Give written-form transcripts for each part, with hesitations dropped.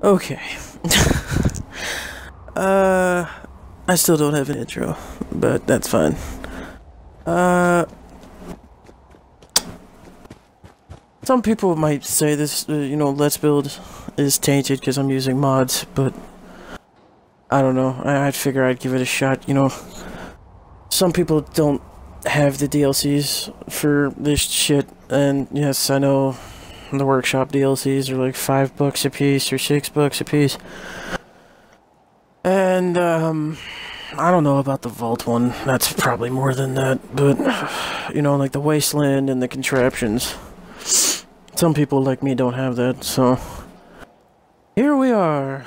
Okay. I still don't have an intro, but that's fine. Some people might say this, Let's Build is tainted because I'm using mods, but I don't know. I'd figure I'd give it a shot, Some people don't have the DLCs for this shit, and yes, I know the workshop DLCs are like $5 a piece or $6 a piece. And, I don't know about the Vault one. That's probably more than that, but, like the Wasteland and the contraptions. Some people like me don't have that, so here we are.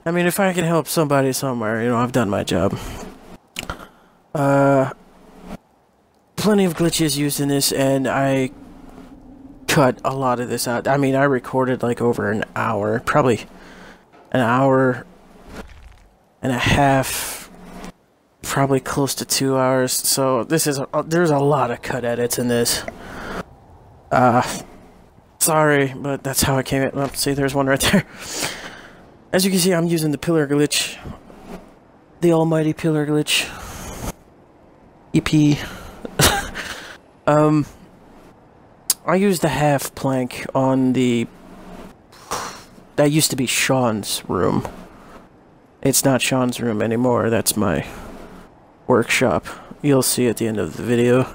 I mean, if I can help somebody somewhere, I've done my job. Plenty of glitches used in this, and I cut a lot of this out. I mean, I recorded like over an hour, probably an hour and a half, probably close to 2 hours. So this is there's a lot of cut edits in this. Sorry, but that's how it came in. Well, see, there's one right there. As you can see, I'm using the pillar glitch, the almighty pillar glitch. EP. I used the half plank on the. That used to be Sean's room. It's not Sean's room anymore. That's my workshop. You'll see at the end of the video.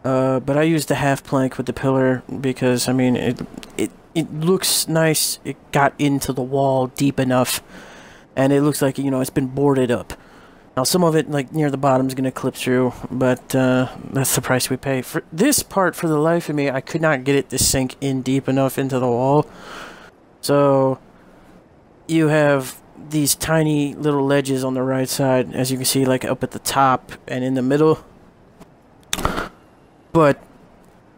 But I used the half plank with the pillar because, I mean, it looks nice. It got into the wall deep enough, and it looks like, it's been boarded up. Now, some of it, like, near the bottom is going to clip through, but that's the price we pay. For this part, for the life of me, I could not get it to sink in deep enough into the wall. So, you have these tiny little ledges on the right side, as you can see, like, up at the top and in the middle. But,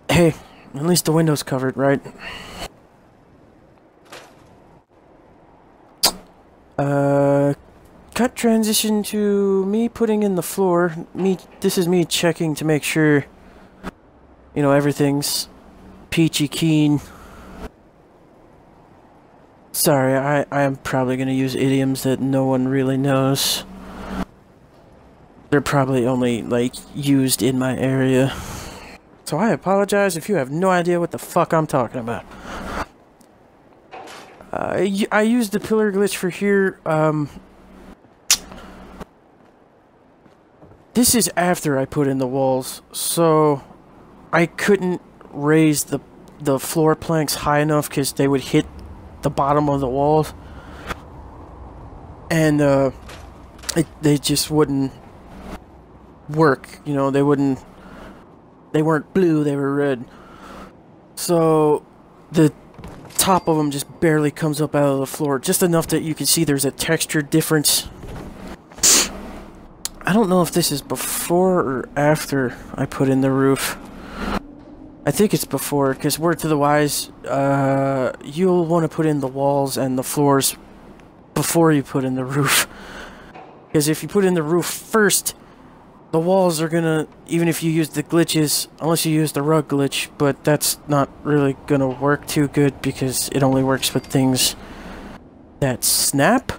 hey, at least the window's covered, right? Cut transition to me putting in the floor. This is me checking to make sure, everything's peachy keen. Sorry, I am probably going to use idioms that no one really knows. They're probably only, like, used in my area. So I apologize if you have no idea what the fuck I'm talking about. I used the pillar glitch for here. This is after I put in the walls, so I couldn't raise the floor planks high enough because they would hit the bottom of the walls, and they just wouldn't work. They weren't blue, they were red. So the top of them just barely comes up out of the floor, just enough that you can see there's a texture difference. I don't know if this is before or after I put in the roof. I think it's before, because word to the wise, you'll want to put in the walls and the floors before you put in the roof. Because if you put in the roof first, the walls are gonna, even if you use the glitches, unless you use the rug glitch, but that's not really gonna work too good because it only works with things that snap.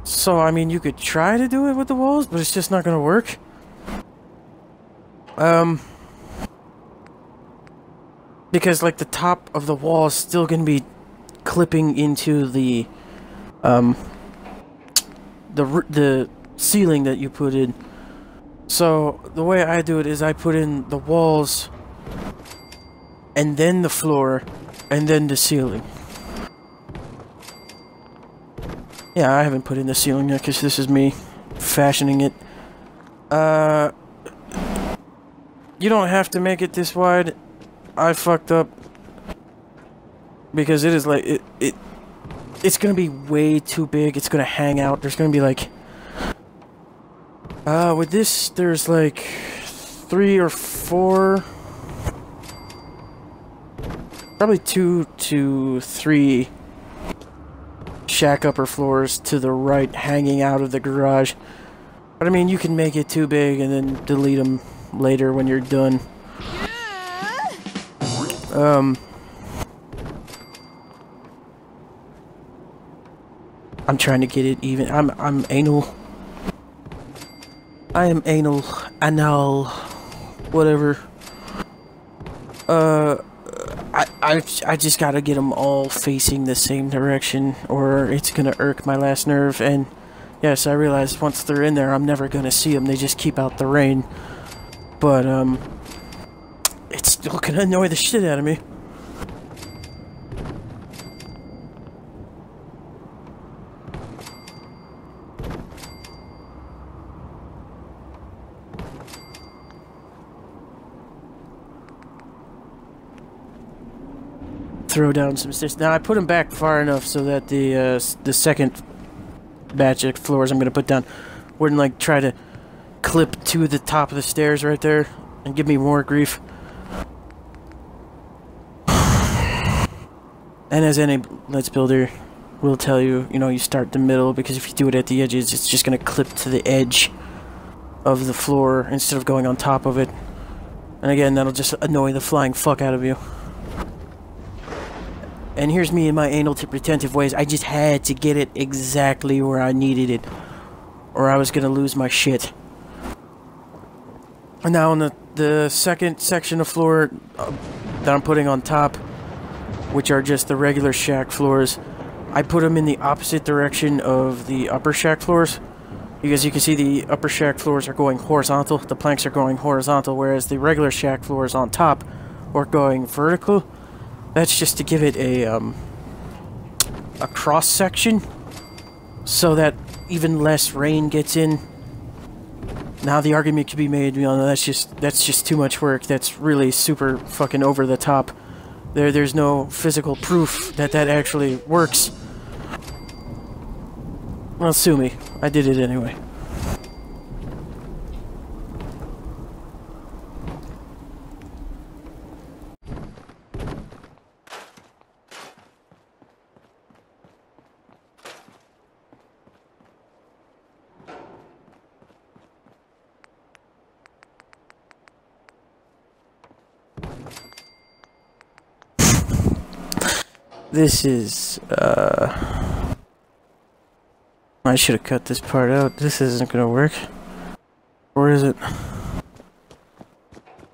So, I mean, you could try to do it with the walls, but it's just not gonna work. Because, like, the top of the wall is still gonna be clipping into the ceiling that you put in. So, the way I do it is I put in the walls, and then the floor, and then the ceiling. Yeah, I haven't put in the ceiling yet because this is me fashioning it. You don't have to make it this wide. I fucked up because it is like it's gonna be way too big. It's gonna hang out. There's gonna be like with this there's like 3 or 4, probably 2 to 3 shack upper floors to the right hanging out of the garage. But I mean, you can make it too big and then delete them later when you're done. I'm trying to get it even. I'm anal. I am anal, whatever. I just gotta get them all facing the same direction, or it's gonna irk my last nerve. And yes, I realize once they're in there, I'm never gonna see them. They just keep out the rain. But it's still gonna annoy the shit out of me. Throw down some stairs. Now I put them back far enough so that the second batch of floors I'm gonna put down wouldn't like try to clip to the top of the stairs right there and give me more grief. And as any Let's Builder will tell you, you know, you start the middle, because if you do it at the edges, it's just gonna clip to the edge of the floor instead of going on top of it. And again, that'll just annoy the flying fuck out of you. And here's me in my anal to retentive ways. I just had to get it exactly where I needed it, or I was gonna lose my shit. And now on the second section of floor that I'm putting on top, which are just the regular shack floors, I put them in the opposite direction of the upper shack floors, because you can see the upper shack floors are going horizontal. The planks are going horizontal, whereas the regular shack floors on top are going vertical. That's just to give it a cross section, so that even less rain gets in. Now the argument could be made, you know, that's just too much work. That's really super fucking over the top. There's no physical proof that that actually works. Well, sue me. I did it anyway. This is, I should have cut this part out. This isn't gonna work. Or is it?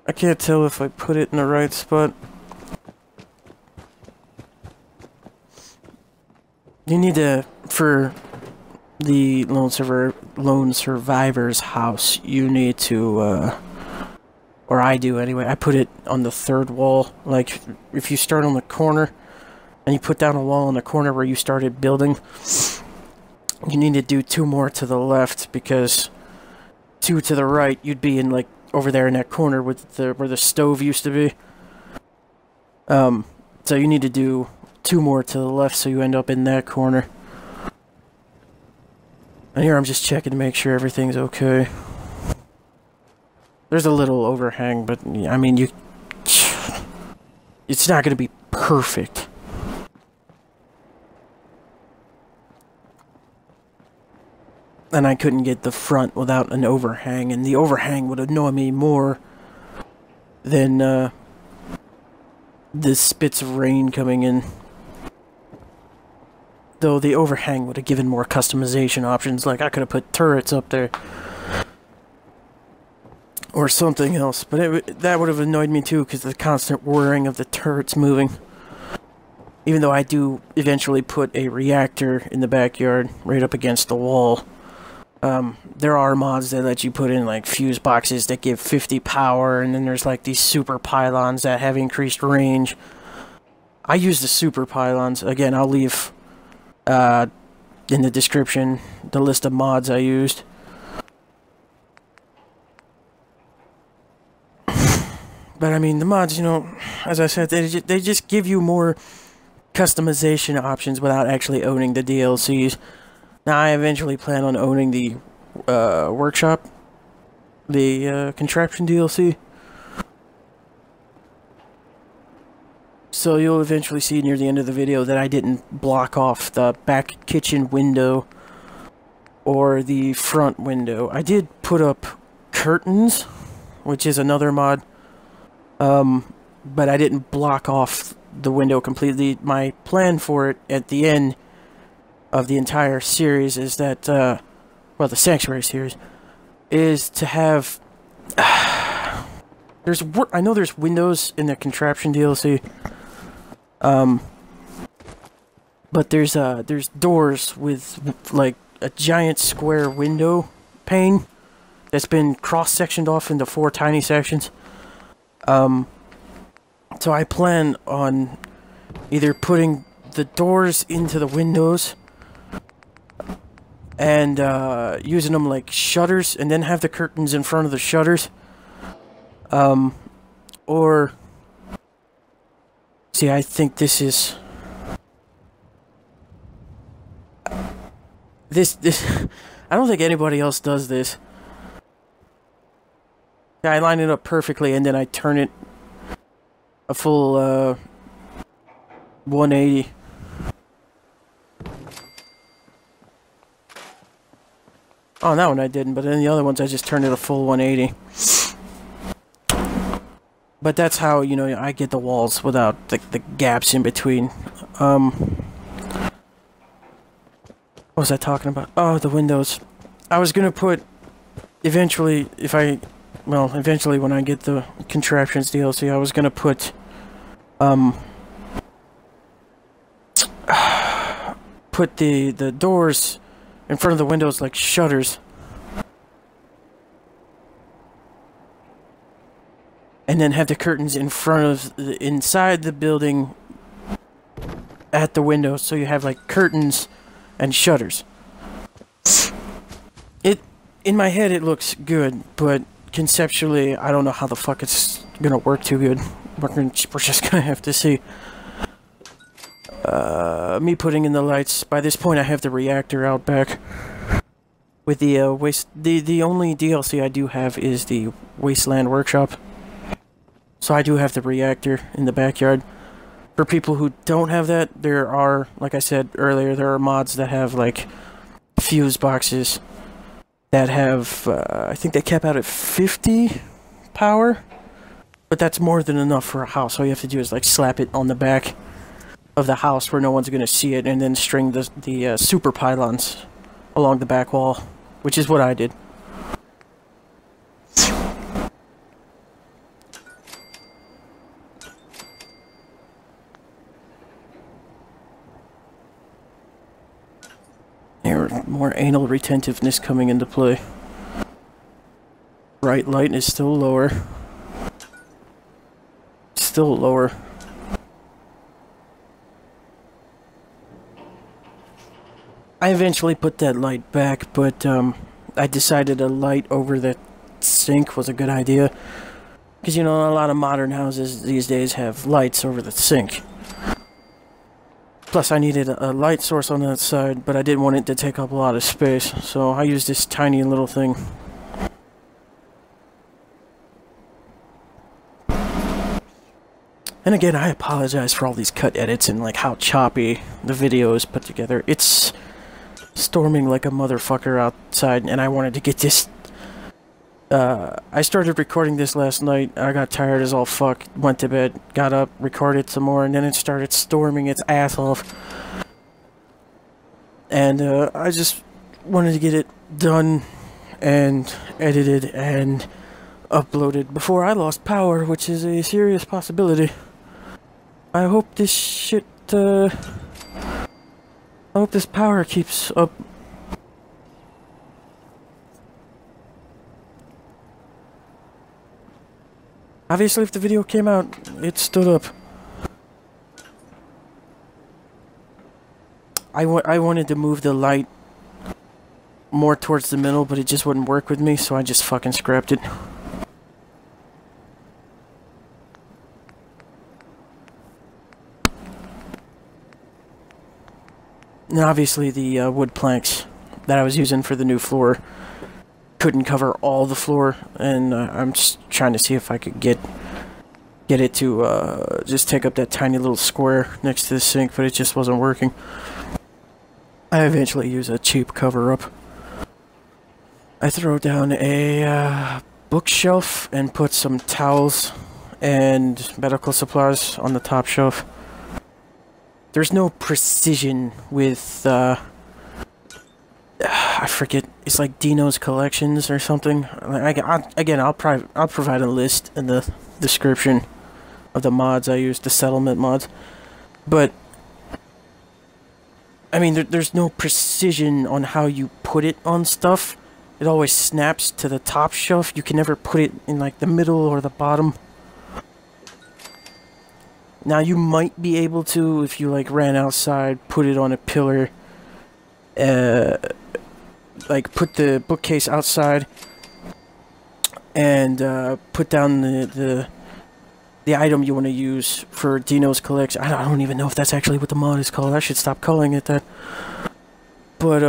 I can't tell if I put it in the right spot. You need to, for the lone survivor's house, you need to, or I do anyway, I put it on the third wall. Like, if you start on the corner, and you put down a wall in the corner where you started building, you need to do 2 more to the left, because 2 to the right, you'd be in, like, over there in that corner with where the stove used to be. So you need to do 2 more to the left, so you end up in that corner. And here I'm just checking to make sure everything's okay. There's a little overhang, but, I mean, it's not going to be perfect. And I couldn't get the front without an overhang, and the overhang would annoy me more than the spits of rain coming in. Though the overhang would have given more customization options, like I could have put turrets up there. Or something else, but that would have annoyed me too, because the constant whirring of the turrets moving. Even though I do eventually put a reactor in the backyard, right up against the wall. There are mods that let you put in, like, fuse boxes that give 50 power, and then there's, like, these super pylons that have increased range. I use the super pylons. Again, I'll leave, in the description, the list of mods I used. But, I mean, the mods, you know, as I said, they just give you more customization options without actually owning the DLCs. Now, I eventually plan on owning the workshop, the contraption DLC. So you'll eventually see near the end of the video that I didn't block off the back kitchen window or the front window. I did put up curtains, which is another mod, but I didn't block off the window completely. My plan for it at the end of the entire series is that, well, the Sanctuary series, is to have... I know there's windows in the Contraption DLC, but there's doors with, like, a giant square window pane that's been cross-sectioned off into 4 tiny sections. So I plan on either putting the doors into the windows and using them like shutters, and then have the curtains in front of the shutters. Or... See, I think this is... This... I don't think anybody else does this. I line it up perfectly, and then I turn it a full, 180. Oh, that one I didn't, but then the other ones I just turned it a full 180. But that's how, you know, I get the walls without the gaps in between. What was I talking about? Oh, the windows. I was gonna put, eventually, eventually when I get the Contraptions DLC, I was gonna put, put the doors in front of the windows like shutters. And then have the curtains in front of, inside the building at the windows, so you have like curtains and shutters. In my head it looks good, but conceptually I don't know how the fuck it's gonna work too good. We're just gonna have to see. Me putting in the lights. By this point I have the reactor out back. With the the only DLC I do have is the Wasteland Workshop. So I do have the reactor in the backyard. For people who don't have that, there are, like I said earlier, there are mods that have, like, fuse boxes that have, I think they cap out at 50 power, but that's more than enough for a house. All you have to do is, like, slap it on the back of the house where no one's going to see it, and then string the super pylons along the back wall, which is what I did. More anal retentiveness coming into play. Bright light is still lower. Still lower. I eventually put that light back, but I decided a light over the sink was a good idea. Because, you know, a lot of modern houses these days have lights over the sink. Plus, I needed a light source on that side, but I didn't want it to take up a lot of space, so I used this tiny little thing. And again, I apologize for all these cut edits and, like, how choppy the video is put together. It's storming like a motherfucker outside, and I wanted to get this... I started recording this last night. I got tired as all fuck, went to bed, got up, recorded some more, and then it started storming its ass off. And I just wanted to get it done and edited and uploaded before I lost power, which is a serious possibility. I hope this shit, I hope this power keeps up. Obviously, if the video came out, it stood up. I wanted to move the light more towards the middle, but it just wouldn't work with me, so I just fucking scrapped it. And obviously, the wood planks that I was using for the new floor couldn't cover all the floor, and I'm just trying to see if I could get it to just take up that tiny little square next to the sink, but it just wasn't working. I eventually use a cheap cover-up. I throw down a bookshelf and put some towels and medical supplies on the top shelf. There's no precision with I forget. It's like Dino's Collections or something. Again, I'll provide a list in the description of the mods I use, the settlement mods. But I mean, there's no precision on how you put it on stuff. It always snaps to the top shelf. You can never put it in like the middle or the bottom. Now you might be able to, if you like ran outside, put it on a pillar. Like put the bookcase outside and put down the item you want to use for Dino's collection. I don't even know if that's actually what the mod is called. I should stop calling it that. But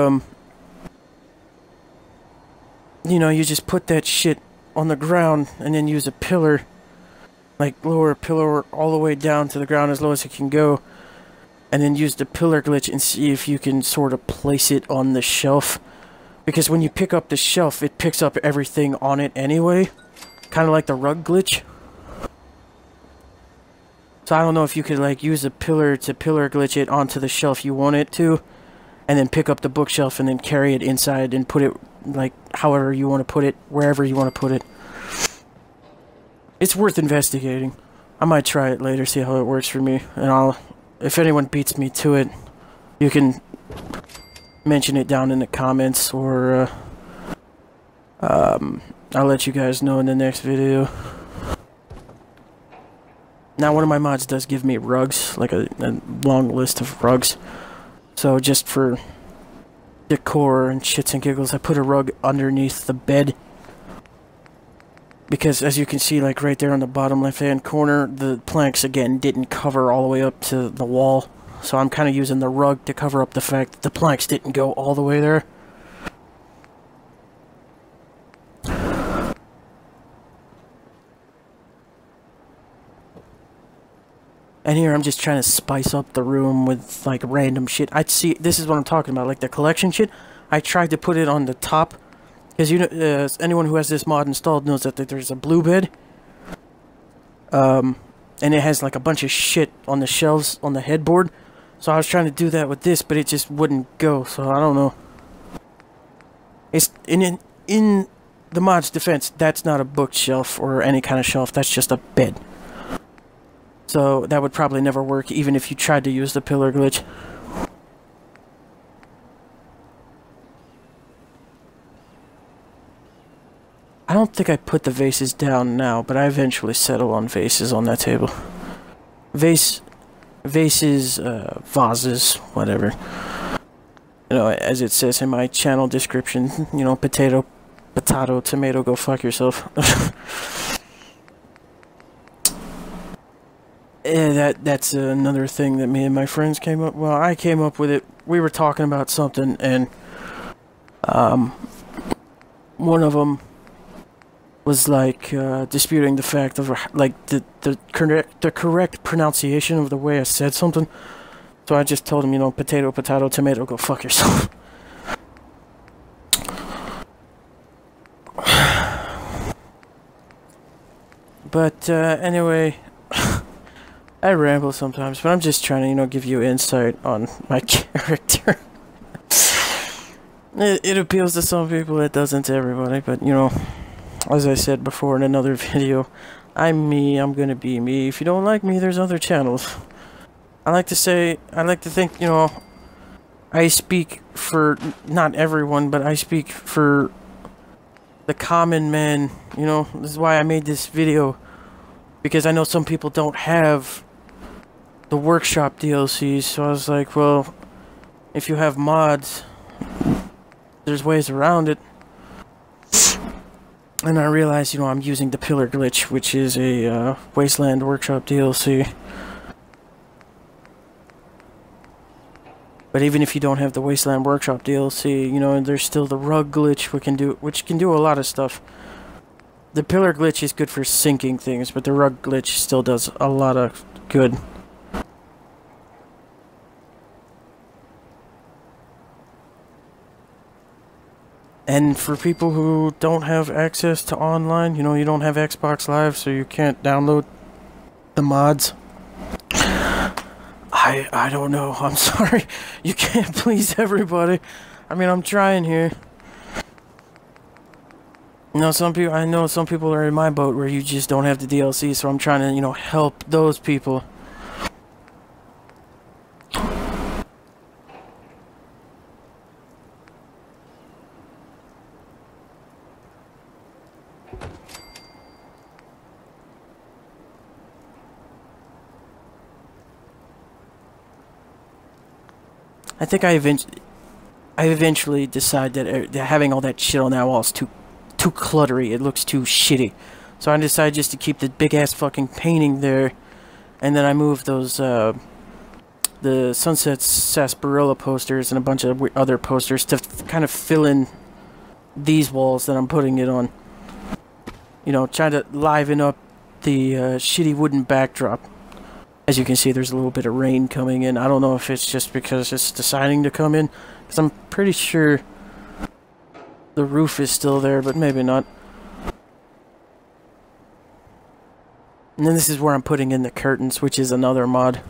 you know, you just put that shit on the ground and then use a pillar, like lower a pillar all the way down to the ground as low as it can go, and then use the pillar glitch and see if you can sort of place it on the shelf. Because when you pick up the shelf, it picks up everything on it anyway. Kind of like the rug glitch. So I don't know if you could like use a pillar to pillar glitch it onto the shelf you want it to, and then pick up the bookshelf and then carry it inside and put it like however you want to put it, wherever you want to put it. It's worth investigating. I might try it later, see how it works for me, and if anyone beats me to it, you can mention it down in the comments, or I'll let you guys know in the next video. Now, one of my mods does give me rugs, like a long list of rugs. So just for decor and shits and giggles, I put a rug underneath the bed. Because as you can see, like right there on the bottom left-hand corner, the planks, again, didn't cover all the way up to the wall. So I'm kind of using the rug to cover up the fact that the planks didn't go all the way there. And here I'm just trying to spice up the room with like random shit. This is what I'm talking about, like the collection shit. I tried to put it on the top, because you know, anyone who has this mod installed knows that there's a blue bed. And it has like a bunch of shit on the shelves on the headboard. So I was trying to do that with this, but it just wouldn't go, so I don't know. It's in the mod's defense, that's not a bookshelf or any kind of shelf, that's just a bed. So that would probably never work, even if you tried to use the pillar glitch. I don't think I put the vases down now, but I eventually settle on vases on that table. Vases, vases, whatever. You know, as it says in my channel description, you know, potato, tomato, go fuck yourself. Yeah, that's another thing that me and my friends came up. Well, I came up with it. We were talking about something, and one of them was like disputing the fact of like the correct pronunciation of the way I said something. So I just told him, you know, potato, tomato, go fuck yourself. But anyway. I ramble sometimes, but I'm just trying to, you know, give you insight on my character. It appeals to some people, it doesn't to everybody, but, you know, as I said before in another video, I'm me, I'm gonna be me. If you don't like me, there's other channels. I like to think, you know, I speak for, not everyone, but I speak for the common man, you know. This is why I made this video, because I know some people don't have the workshop DLCs, so I was like, well, if you have mods, there's ways around it. And I realized, you know, I'm using the pillar glitch, which is a Wasteland workshop DLC. But even if you don't have the Wasteland workshop DLC, you know, there's still the rug glitch, which can do a lot of stuff. The pillar glitch is good for syncing things, but the rug glitch still does a lot of good. And for people who don't have access to online, you know, you don't have Xbox Live, so you can't download the mods. I don't know, I'm sorry. You can't please everybody. I mean, I'm trying here. You know, I know some people are in my boat where you just don't have the DLC, so I'm trying to, you know, help those people. I think I eventually decide that having all that shit on that wall is too cluttery. It looks too shitty. So I decided just to keep the big ass fucking painting there, and then I moved those the Sunset Sarsaparilla posters and a bunch of other posters to kind of fill in these walls that I'm putting it on. You know, trying to liven up the shitty wooden backdrop. As you can see, there's a little bit of rain coming in. I don't know if it's just because it's deciding to come in, because I'm pretty sure the roof is still there, but maybe not. And then this is where I'm putting in the curtains, which is another mod.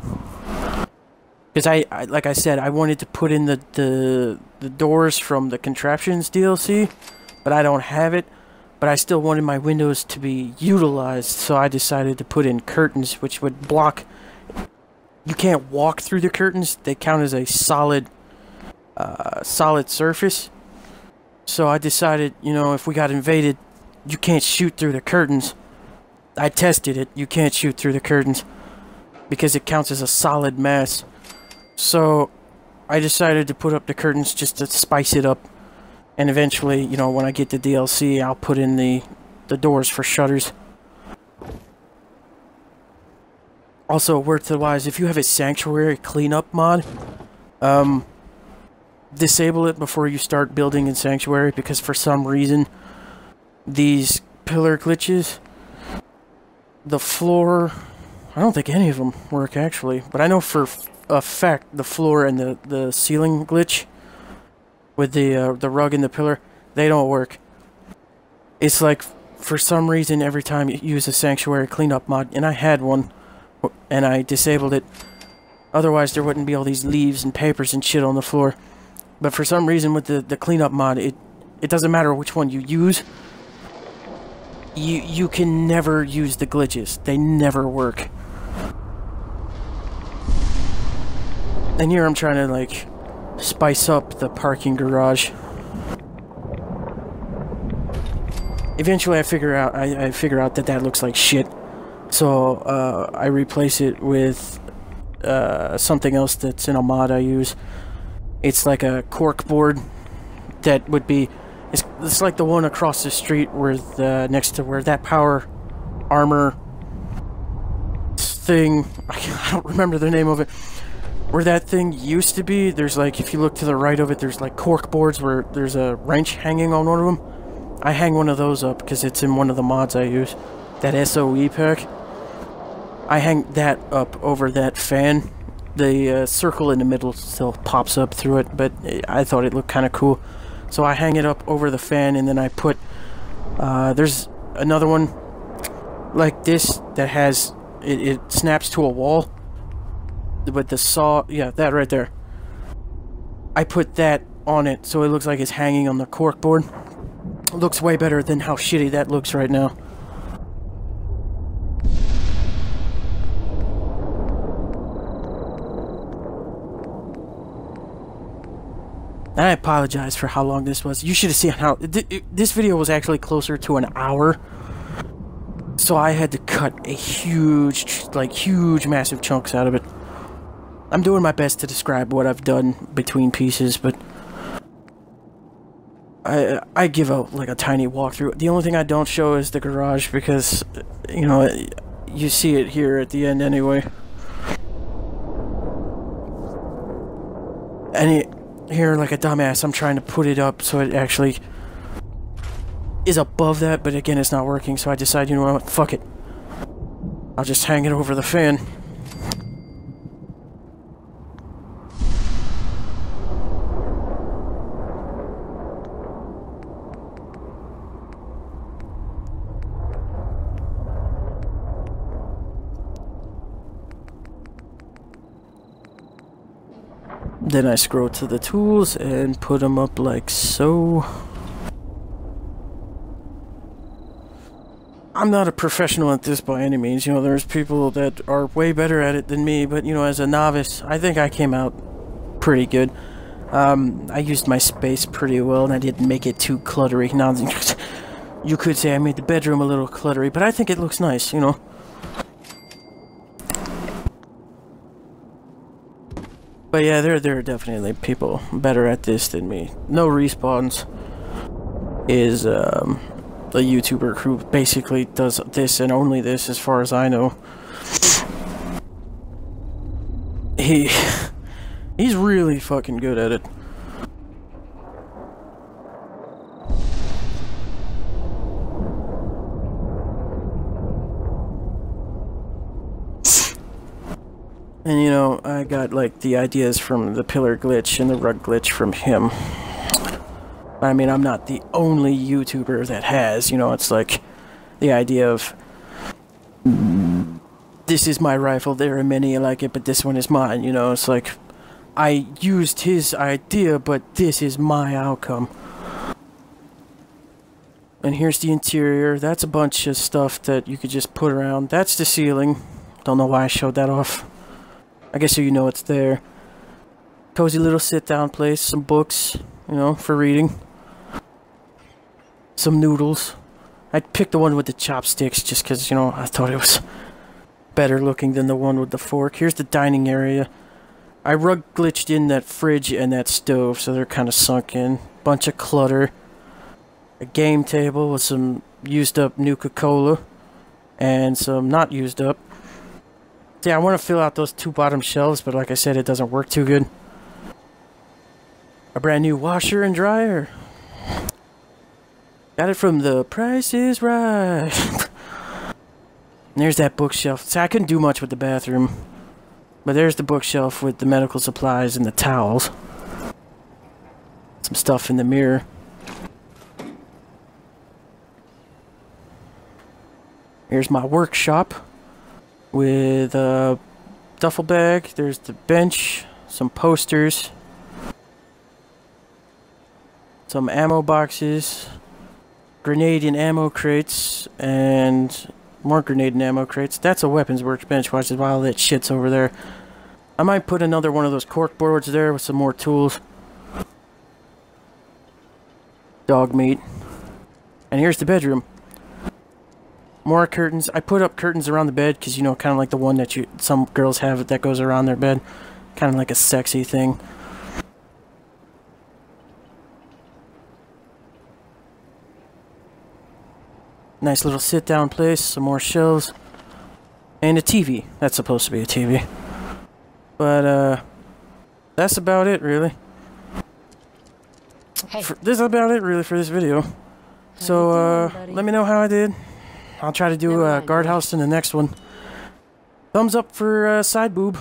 Because I like I said, I wanted to put in the doors from the Contraptions DLC, but I don't have it. But I still wanted my windows to be utilized, so I decided to put in curtains, which would block. You can't walk through the curtains; they count as a solid surface. So I decided, you know, if we got invaded, you can't shoot through the curtains. I tested it; you can't shoot through the curtains because it counts as a solid mass. So I decided to put up the curtains just to spice it up. And eventually, you know, when I get the DLC, I'll put in the doors for shutters. Also, word to the wise, if you have a sanctuary cleanup mod, disable it before you start building in sanctuary, because for some reason, these pillar glitches, the floor, I don't think any of them work actually, but I know for a fact the floor and the ceiling glitch with the rug and the pillar, they don't work. It's like, for some reason, every time you use a sanctuary cleanup mod, and I had one, and I disabled it, otherwise there wouldn't be all these leaves and papers and shit on the floor. But for some reason with the cleanup mod, it doesn't matter which one you use, you can never use the glitches. They never work. And here I'm trying to, like, spice up the parking garage. Eventually I figure out that looks like shit, so I replace it with something else that's in a mod I use. It's like a cork board that would be, it's like the one across the street where next to where that power armor thing, I don't remember the name of it, where that thing used to be. There's like, if you look to the right of it, there's like cork boards where there's a wrench hanging on one of them. I hang one of those up because it's in one of the mods I use. That SOE pack. I hang that up over that fan. The circle in the middle still pops up through it, but I thought it looked kind of cool. So I hang it up over the fan, and then I put... there's another one like this that has... It snaps to a wall. With the saw, yeah, that right there. I put that on it so it looks like it's hanging on the cork board. It looks way better than how shitty that looks right now. And I apologize for how long this was. You should have seen how... This video was actually closer to an hour. So I had to cut a huge, massive chunks out of it. I'm doing my best to describe what I've done between pieces, but I give out like a tiny walkthrough. The only thing I don't show is the garage because, you know, you see it here at the end anyway. And here, like a dumbass, I'm trying to put it up so it actually is above that, but again, it's not working, so I decide, you know what, fuck it. I'll just hang it over the fan. Then I scroll to the tools and put them up like so. I'm not a professional at this by any means. You know, there's people that are way better at it than me, but, you know, as a novice, I think I came out pretty good. I used my space pretty well, and I didn't make it too cluttery. Now, you could say I made the bedroom a little cluttery, but I think it looks nice, you know. But yeah, there are definitely people better at this than me. No Respawns is a YouTuber who basically does this and only this, as far as I know. He's really fucking good at it. And you know, I got like the ideas from the pillar glitch and the rug glitch from him. I mean, I'm not the only YouTuber that has, you know, it's like the idea of this is my rifle, there are many like it, but this one is mine, you know, it's like I used his idea, but this is my outcome. And here's the interior. That's a bunch of stuff that you could just put around. That's the ceiling. Don't know why I showed that off. I guess so you know it's there. Cozy little sit-down place. Some books, you know, for reading. Some noodles. I picked the one with the chopsticks just because, you know, I thought it was better looking than the one with the fork. Here's the dining area. I rug glitched in that fridge and that stove, so they're kind of sunk in. Bunch of clutter. A game table with some used up Nuka-Cola. And some not used up. Yeah, I want to fill out those two bottom shelves, but like I said, it doesn't work too good. A brand new washer and dryer. Got it from the Price is Right. And there's that bookshelf. See, I couldn't do much with the bathroom. But there's the bookshelf with the medical supplies and the towels. Some stuff in the mirror. Here's my workshop. With a duffel bag. There's the bench. Some posters. Some ammo boxes. Grenade and ammo crates. And more grenade and ammo crates. That's a weapons workbench. Watch while all that shit's over there. I might put another one of those cork boards there with some more tools. Dog meat. And here's the bedroom. More curtains. I put up curtains around the bed because, you know, kind of like the one that some girls have that goes around their bed. Kind of like a sexy thing. Nice little sit-down place. Some more shelves. And a TV. That's supposed to be a TV. But, that's about it, really. Hey. This is about it, really, for this video. So, let me know how I did. I'll try to do a guardhouse in the next one. Thumbs up for side boob.